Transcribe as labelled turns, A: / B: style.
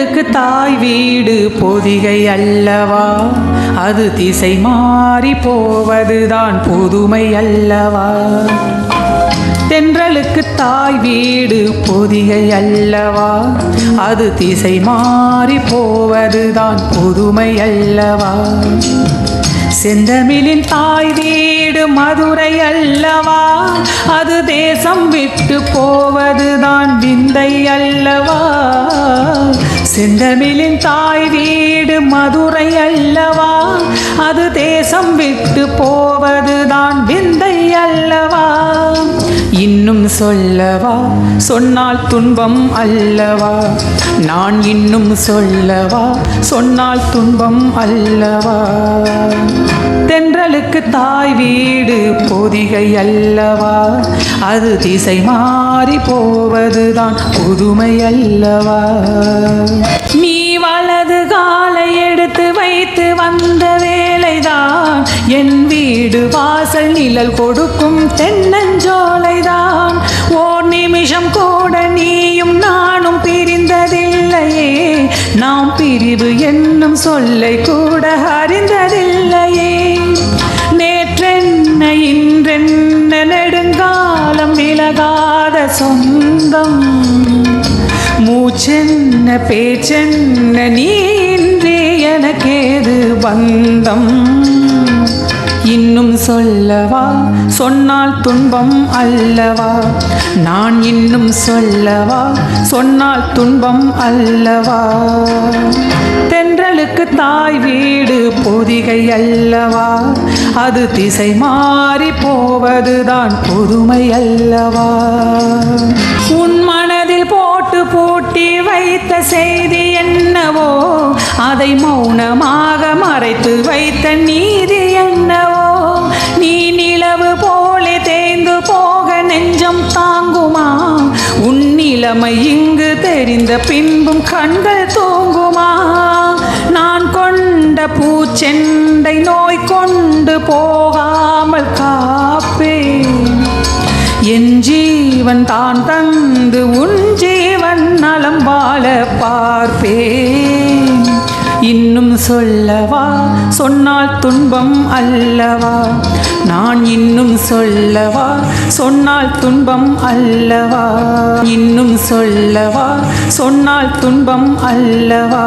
A: தென்றலுக்கு தாய் வீடு பொதிகை அல்லவா, அது திசை மாறி போவதுதான் புதுமை அல்லவா. தென்றலுக்கு தாய் வீடு பொதிகை அல்லவா, அது திசை மாறி போவதுதான் புதுமை அல்லவா. செந்தமிழின் தாய் வீடு மதுரை அல்லவா, அது தேசம் விட்டு போவதுதான் விந்தை அல்லவா. செந்தமிழின் தாய் வீடு மதுரை அல்லவா, அது தேசம் விட்டு போவதுதான் விந்தை அல்லவா. இன்னும் சொல்லவா, சொன்னால் துன்பம் அல்லவா, நான் இன்னும் சொல்லவா, சொன்னால் துன்பம் அல்லவா. தென்றலுக்கு தாய் வீடு பொதிகை அல்லவா, அது திசை மாறி போவதுதான் புதுமை அல்லவா. நீ வலது காலை எடுத்து வைத்து வந்த வேளைதான் என் வீடு வாசல் நிழல் கொடுக்கும் தென்னஞ்சோலைதான். ஓர் நிமிஷம் கூட நீயும் நானும் பிரிந்ததில்லையே, நாம் பிரிவு என்னும் சொல்லை கூட அறிந்ததில்லையே. நேற்றென்ன இன்றென்ன நெடுங்காலம் விலகாத சொந்தம், மூச்சென்ன பேச்சென்ன நீ இன்றி எனக்கேது பந்தம். இன்னும் சொல்லவா, சொன்னால் துன்பம் அல்லவா, நான் இன்னும் சொல்லவா, சொன்னால் துன்பம் அல்லவா. தென்றலுக்கு தாய் வீடு பொதிகை அல்லவா, அது திசை மாறி போவதுதான் புதுமை அல்லவா. உன் மனதில் போட்டு பூட்டி வைத்த செய்தி என்னவோ, அதை மௌனமாக மறைத்து வைத்த நீதி என்னவோ. நீ நிலவு போலே தேய்ந்து போக நெஞ்சம் தாங்குமா, உன் நிலைமை இங்கு தெரிந்த பின்பும் கண்கள் தூங்குமா. நான் கொண்ட பூச்செண்டை நோய் கொண்டு போகாமல் காப்பேன், என் ஜீவன் தான் தந்து உன் ஜீவன் நலம் வாழ பார்ப்பேன். இன்னும் சொல்லவா, சொன்னால் துன்பம் அல்லவா, நான் இன்னும் சொல்லவா, சொன்னால் துன்பம் அல்லவா. இன்னும் சொல்லவா, சொன்னால் துன்பம் அல்லவா.